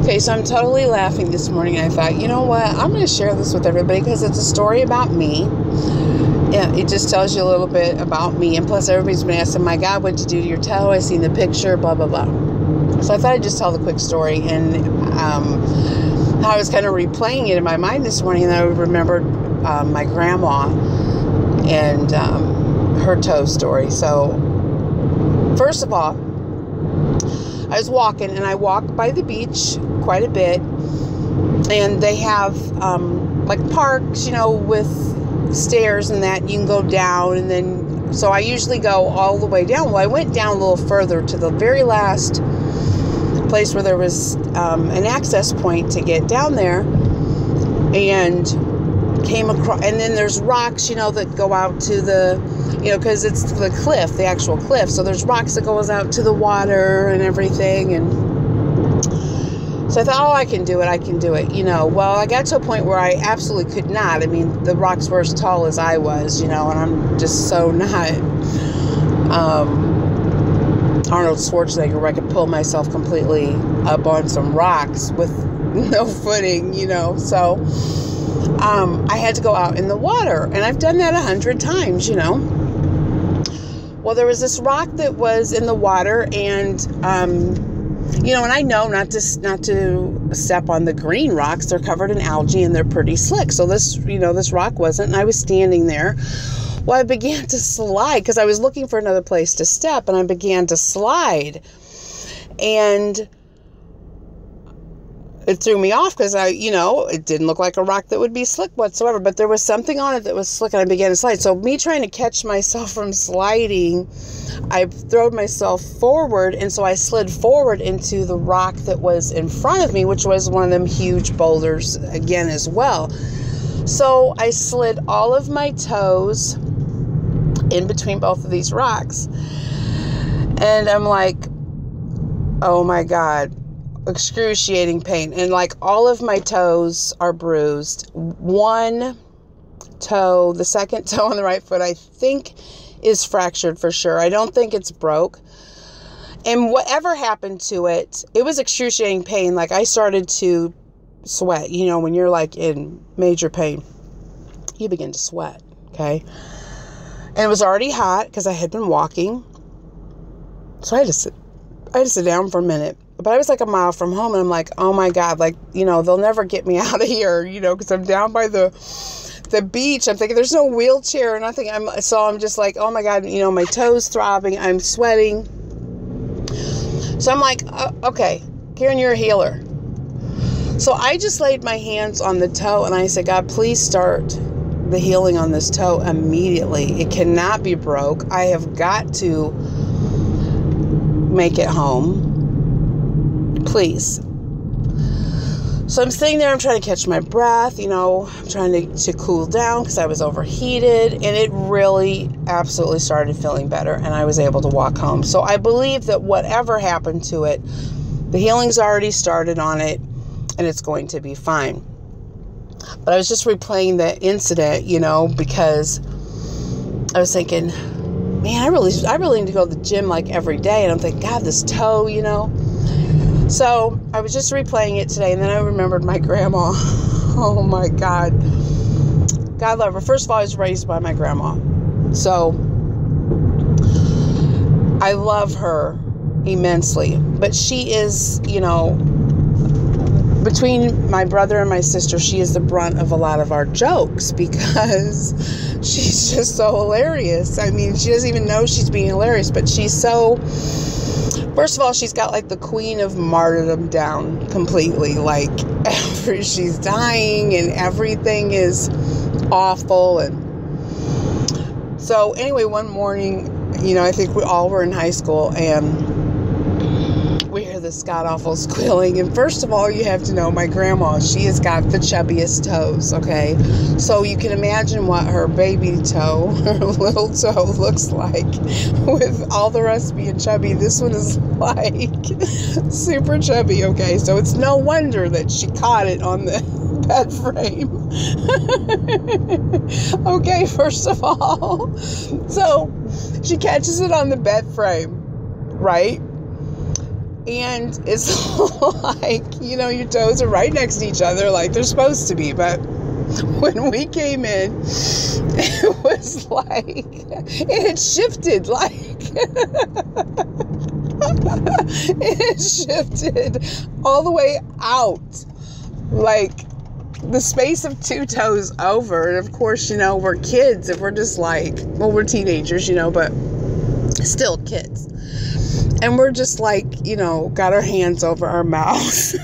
Okay, so I'm totally laughing this morning. I thought, you know what? I'm going to share this with everybody because it's a story about me. Yeah, it just tells you a little bit about me. And plus, everybody's been asking, my God, what'd you do to your toe? I seen the picture, blah, blah, blah. So I thought I'd just tell the quick story. And how I was kind of replaying it in my mind this morning. And I remembered my grandma and her toe story. So, first of all, I was walking, and I walk by the beach quite a bit, and they have like parks, with stairs and that you can go down, and then so I usually go all the way down. Well, I went down a little further to the very last place where there was an access point to get down there, and came across, and then there's rocks, that go out to the, because it's the cliff, the actual cliff. So there's rocks that goes out to the water and everything. And so I thought, I can do it. Well, I got to a point where I absolutely could not. I mean, the rocks were as tall as I was, and I'm just so not Arnold Schwarzenegger, where I could pull myself completely up on some rocks with no footing, so I had to go out in the water, and I've done that 100 times, Well, there was this rock that was in the water, and and I know not to step on the green rocks. They're covered in algae and they're pretty slick. So this, this rock wasn't, and I was standing there. Well, I began to slide because I was looking for another place to step, and I began to slide, and it threw me off because it didn't look like a rock that would be slick whatsoever, but there was something on it that was slick, and I began to slide. So me trying to catch myself from sliding, I throwed myself forward, and so I slid forward into the rock that was in front of me, which was one of them huge boulders again as well. So I slid all of my toes in between both of these rocks, and I'm like, oh my God, excruciating pain. And like all of my toes are bruised. One toe, the second toe on the right foot, I think is fractured for sure. I don't think it's broke. And whatever happened to it, it was excruciating pain. Like I started to sweat. When you're like in major pain, you begin to sweat. Okay. And it was already hot because I had been walking. So I had to sit down for a minute. But I was like a mile from home, and I'm like, oh my God, they'll never get me out of here, because I'm down by the beach. I'm thinking there's no wheelchair or nothing. So I'm just like, oh my God, my toes throbbing, I'm sweating. So I'm like, okay, Karen, you're a healer. So I just laid my hands on the toe, and I said, God, please start the healing on this toe immediately. It cannot be broke. I have got to make it home. Please. So I'm sitting there, I'm trying to catch my breath, I'm trying to cool down because I was overheated, and it really absolutely started feeling better, and I was able to walk home. So I believe that whatever happened to it, the healing's already started on it, and it's going to be fine. But I was just replaying the incident, because I was thinking, man, I really need to go to the gym like every day, and I'm thinking, God, this toe, So I was just replaying it today, and then I remembered my grandma. Oh my God. God love her. First of all, I was raised by my grandma. So I love her immensely. But she is, between my brother and my sister, she is the brunt of a lot of our jokes because she's just so hilarious. I mean, she doesn't even know she's being hilarious, but she's so... First of all, she's got like the queen of martyrdom down completely. Like she's dying and everything is awful. And so anyway, one morning, I think we all were in high school, and we hear this god-awful squealing. And first of all, you have to know my grandma, she has got the chubbiest toes, okay? So you can imagine what her baby toe, her little toe looks like with all the rest being chubby. This one is like super chubby, okay? So it's no wonder that she caught it on the bed frame. Okay, first of all. So she catches it on the bed frame, right? And it's like, you know, your toes are right next to each other like they're supposed to be. But when we came in, it was like, it had shifted, like, it shifted all the way out, like the space of 2 toes over. And of course, you know, we're kids, and we're just like, well, we're teenagers, you know, but still kids. And we're just like, you know, got our hands over our mouths.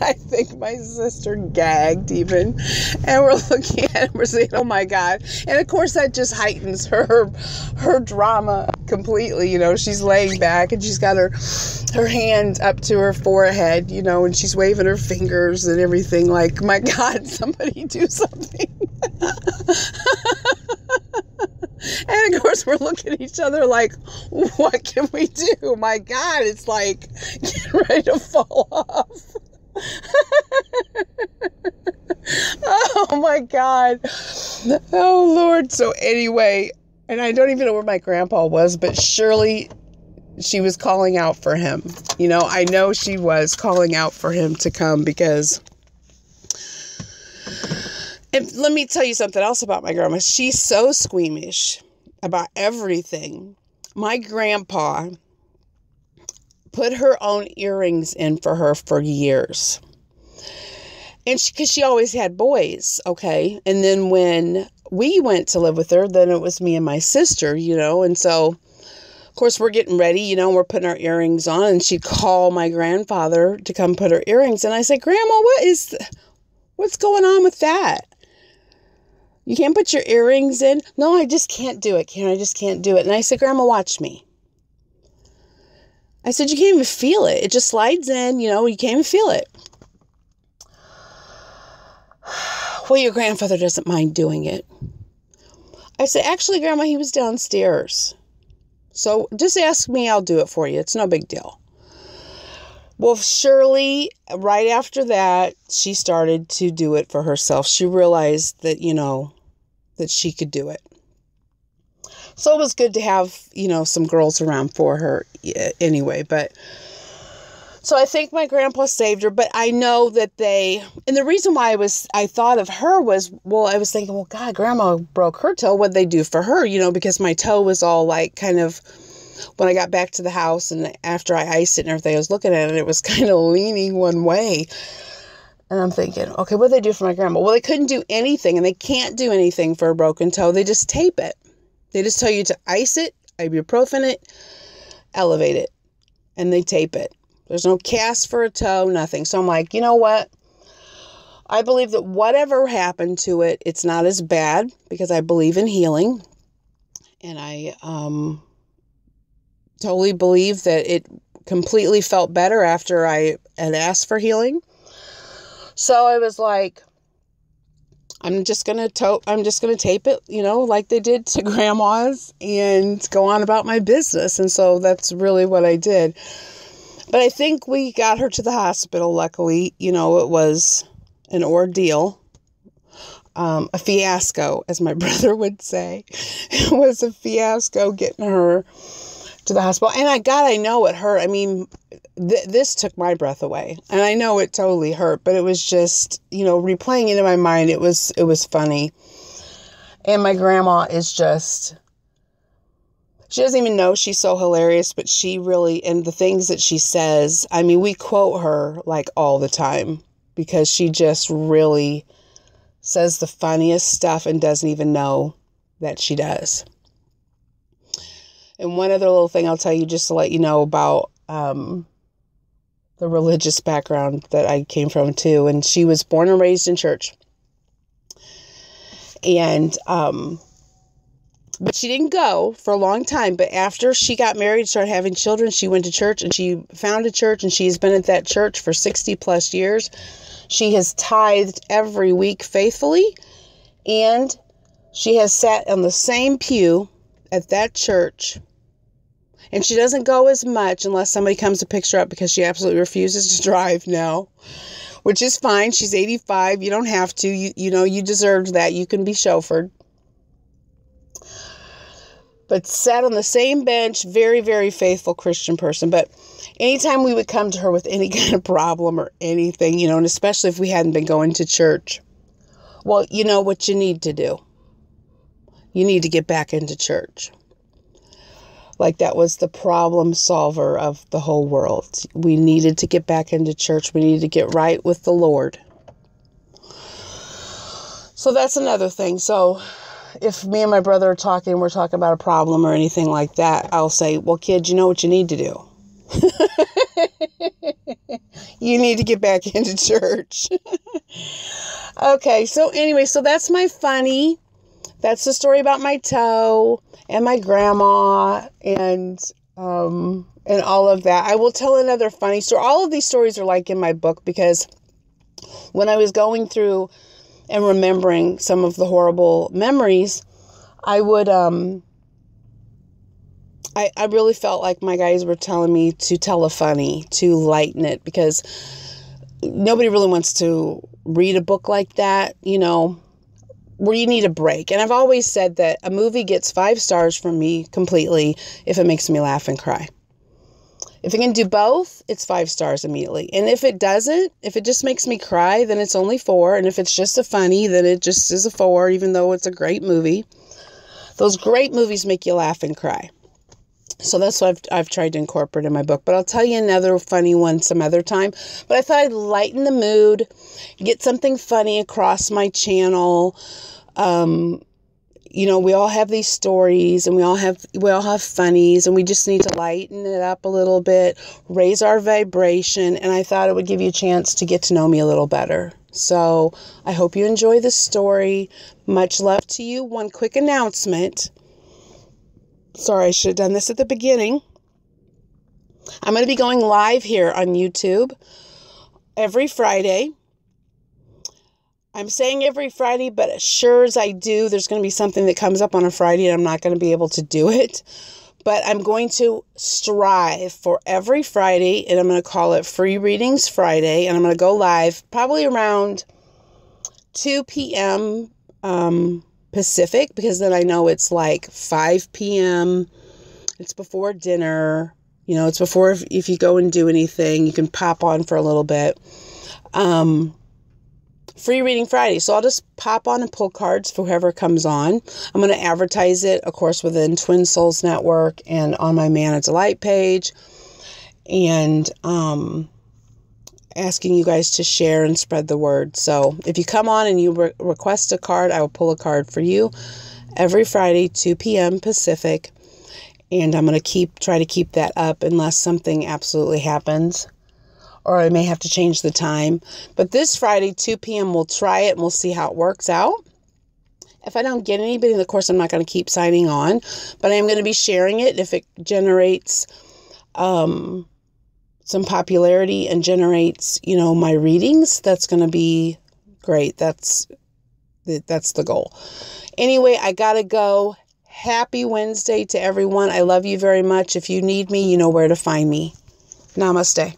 I think my sister gagged even. And we're looking at it, we're saying, oh my God. And of course that just heightens her drama completely. You know, she's laying back and she's got her hand up to her forehead, you know, and she's waving her fingers and everything like, my God, somebody do something. And of course we're looking at each other like, what can we do? My God, it's like getting ready to fall off. Oh my God. Oh Lord. So anyway, and I don't even know where my grandpa was, but surely she was calling out for him. You know, I know she was calling out for him to come, because, and let me tell you something else about my grandma. She's so squeamish about everything. My grandpa put her own earrings in for her for years. And because she always had boys, okay? And then when we went to live with her, then it was me and my sister, you know? And so, of course, we're getting ready, you know, we're putting our earrings on, and she'd call my grandfather to come put her earrings. And I said, Grandma, what's going on with that? You can't put your earrings in? No, I just can't do it, Karen. I just can't do it. And I said, Grandma, watch me. I said, you can't even feel it. It just slides in, you know, you can't even feel it. Well, your grandfather doesn't mind doing it. I said, actually, Grandma, he was downstairs. So just ask me, I'll do it for you. It's no big deal. Well, surely, right after that, she started to do it for herself. She realized that, you know, that she could do it. So it was good to have, you know, some girls around for her anyway. But so I think my grandpa saved her. But I know that and the reason why I thought of her was, well, I was thinking, well, God, Grandma broke her toe. What'd they do for her? You know, because my toe was all like kind of, when I got back to the house and after I iced it and everything, I was looking at it, it was kind of leaning one way. And I'm thinking, okay, what'd they do for my grandma? Well, they couldn't do anything, and they can't do anything for a broken toe. They just tape it. They just tell you to ice it, ibuprofen it, elevate it, and they tape it. There's no cast for a toe, nothing. So I'm like, you know what? I believe that whatever happened to it, it's not as bad, because I believe in healing. And I totally believe that it completely felt better after I had asked for healing. So I was like, I'm just going to tape it, you know, like they did to grandma's, and go on about my business. And so that's really what I did. But I think we got her to the hospital. Luckily, you know, it was an ordeal, a fiasco, as my brother would say. It was a fiasco getting her to the hospital. And I know it hurt. I mean, this took my breath away, and I know it totally hurt, but it was just, you know, replaying it in my mind. It was funny. And my grandma is just, she doesn't even know she's so hilarious, but she really, and the things that she says, I mean, we quote her like all the time, because she just really says the funniest stuff and doesn't even know that she does. And one other little thing I'll tell you, just to let you know about the religious background that I came from too. And she was born and raised in church. And, but she didn't go for a long time. But after she got married, started having children, she went to church, and she found a church, and she's been at that church for 60 plus years. She has tithed every week faithfully, and she has sat on the same pew at that church. And she doesn't go as much unless somebody comes to pick her up, because she absolutely refuses to drive now, which is fine. She's 85. You don't have to. You know, you deserved that. You can be chauffeured. but sat on the same bench, very, very faithful Christian person. But anytime we would come to her with any kind of problem or anything, you know, and especially if we hadn't been going to church, well, you know what you need to do? You need to get back into church. Like that was the problem solver of the whole world. We needed to get back into church. We needed to get right with the Lord. So that's another thing. So if me and my brother are talking, we're talking about a problem or anything like that, I'll say, well, kid, you know what you need to do? You need to get back into church. Okay, so anyway, so that's my funny. That's the story about my toe and my grandma and all of that. I will tell another funny story. All of these stories are like in my book because when I was going through and remembering some of the horrible memories, I would, I really felt like my guys were telling me to tell a funny, to lighten it, because nobody really wants to read a book like that, you know, where you need a break. And I've always said that a movie gets 5 stars from me completely if it makes me laugh and cry. If it can do both, it's 5 stars immediately. And if it doesn't, if it just makes me cry, then it's only 4. And if it's just a funny, then it just is a 4, even though it's a great movie. Those great movies make you laugh and cry. So that's what I've tried to incorporate in my book. But I'll tell you another funny one some other time. But I thought I'd lighten the mood, get something funny across my channel. You know, we all have these stories and we all have funnies, and we just need to lighten it up a little bit, raise our vibration. And I thought it would give you a chance to get to know me a little better. So I hope you enjoy this story. Much love to you. One quick announcement. Sorry, I should have done this at the beginning. I'm going to be going live here on YouTube every Friday. I'm saying every Friday, but as sure as I do, there's going to be something that comes up on a Friday and I'm not going to be able to do it. But I'm going to strive for every Friday, and I'm going to call it Free Readings Friday. And I'm going to go live probably around 2 p.m. Pacific, because then I know it's like 5 p.m. It's before dinner. You know, it's before if you go and do anything, you can pop on for a little bit. Free Reading Friday. So I'll just pop on and pull cards for whoever comes on. I'm going to advertise it, of course, within Twin Souls Network and on my Mannadelight page. And asking you guys to share and spread the word. So if you come on and you request a card, I will pull a card for you every Friday, 2 p.m. Pacific. And I'm going to try to keep that up unless something absolutely happens, or I may have to change the time. But this Friday, 2 p.m., we'll try it and we'll see how it works out. If I don't get anybody, of course, I'm not going to keep signing on, but I am going to be sharing it. If it generates some popularity and generates, you know, my readings, that's going to be great. That's the goal. Anyway, I got to go. Happy Wednesday to everyone. I love you very much. If you need me, you know where to find me. Namaste.